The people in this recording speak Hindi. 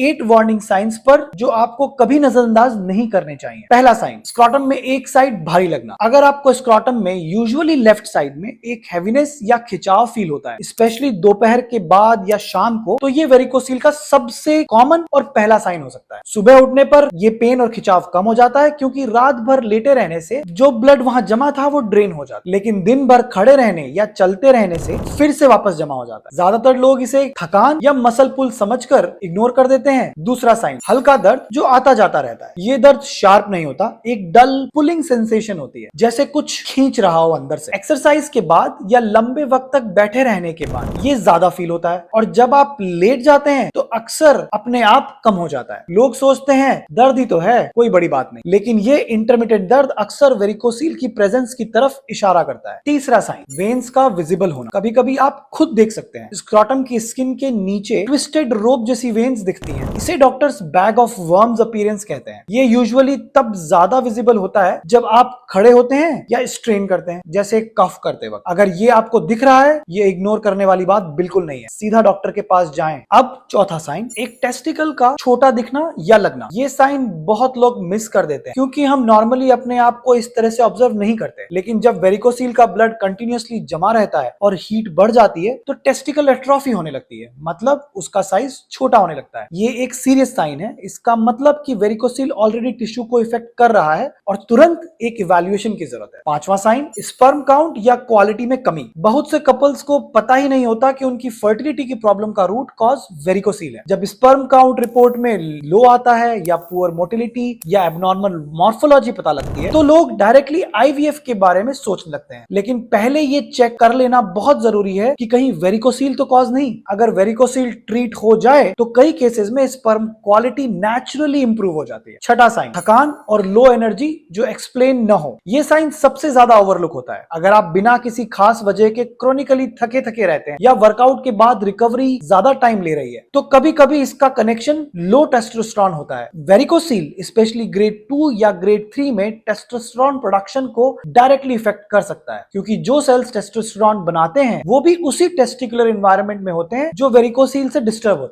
8 वार्निंग साइंस पर जो आपको कभी नजरअंदाज नहीं करने चाहिए। पहला साइन, स्क्रॉटम में एक साइड भारी लगना। अगर आपको स्क्रॉटम में यूजुअली लेफ्ट साइड में एक हैवीनेस या खिंचाव फील होता है, स्पेशली दोपहर के बाद या शाम को, तो ये वेरिकोसील का सबसे कॉमन और पहला साइन हो सकता है। सुबह उठने पर ये पेन और खिंचाव कम हो जाता है क्योंकि रात भर लेटे रहने से जो ब्लड वहां जमा था वो ड्रेन हो जाता है, लेकिन दिन भर खड़े रहने या चलते रहने से फिर से वापस जमा हो जाता है। ज्यादातर लोग इसे थकान या मसल पुल समझकर इग्नोर कर देते हैं। दूसरा साइन, हल्का दर्द जो आता जाता रहता है। ये दर्द शार्प नहीं होता, एक डल पुलिंग सेंसेशन होती है, जैसे कुछ खींच रहा हो अंदर से। एक्सरसाइज के बाद या लंबे वक्त तक बैठे रहने के बाद ये ज्यादा फील होता है, और जब आप लेट जाते हैं तो अक्सर अपने आप कम हो जाता है। लोग सोचते हैं दर्द ही तो है, कोई बड़ी बात नहीं, लेकिन ये इंटरमिटेंट दर्द अक्सर वेरिकोसील की प्रेजेंस की तरफ इशारा करता है। तीसरा साइन, वेन्स का विजिबल होना। कभी कभी आप खुद देख सकते हैं स्क्रॉटम की स्किन के नीचे ट्विस्टेड रोप जैसी वेन्स दिखती हैं। इसे doctors bag of worms appearance कहते हैं। ये यूजुअली तब ज्यादा विजिबल होता है जब आप खड़े होते हैं या स्ट्रेन करते हैं, जैसे कफ करते वक्त। अगर ये आपको दिख रहा है, ये इग्नोर करने वाली बात बिल्कुल नहीं है, सीधा डॉक्टर के पास जाएं। अब चौथा साइन, एक टेस्टिकल का छोटा दिखना या लगना। ये साइन बहुत लोग मिस कर देते हैं क्योंकि हम नॉर्मली अपने आप को इस तरह से ऑब्जर्व नहीं करते, लेकिन जब वेरिकोसील का ब्लड कंटिन्यूअसली जमा रहता है और हीट बढ़ जाती है तो टेस्टिकल एट्रोफी होने लगती है, मतलब उसका साइज छोटा होने लगता है। ये एक सीरियस साइन है। इसका मतलब कि वेरिकोसील ऑलरेडी टिश्यू को इफेक्ट कर रहा है और तुरंत एक इवैल्यूएशन की जरूरत है। पांचवा साइन, स्पर्म काउंट या क्वालिटी में कमी। बहुत से कपल्स को पता ही नहीं होता कि उनकी फर्टिलिटी की प्रॉब्लम का रूट कॉज वेरिकोसील है। जब स्पर्म काउंट रिपोर्ट में लो आता है या पुअर मोटिलिटी या एबनॉर्मल मॉर्फोलॉजी पता लगती है तो लोग डायरेक्टली आईवीएफ के बारे में सोचने लगते हैं, लेकिन पहले ये चेक कर लेना बहुत जरूरी है कि कहीं वेरिकोसील तो कॉज नहीं। अगर वेरिकोसील ट्रीट हो जाए तो कई केसेस में स्पर्म क्वालिटी नेचुरली इंप्रूव हो जाती है। छठा साइन, थकान और लो एनर्जी जो एक्सप्लेन न हो। ये साइन सबसे ज्यादा ओवरलुक होता है। अगर आप बिना किसी खास वजह के क्रोनिकली थके थके रहते हैं या वर्कआउट के बाद रिकवरी ज्यादा टाइम ले रही है तो कभी कभी इसका कनेक्शन लो टेस्टोस्टेरोन होता है। वेरिकोसील स्पेशली ग्रेड 2 या ग्रेड 3 में टेस्टोस्टेरोन प्रोडक्शन को डायरेक्टली इफेक्ट कर सकता है, क्योंकि जो सेल्स टेस्टोस्टेरोन बनाते हैं वो भी उसी टेस्टिकुलर एनवायरनमेंट में होते हैं जो वेरिकोसील से डिस्टर्ब होती है।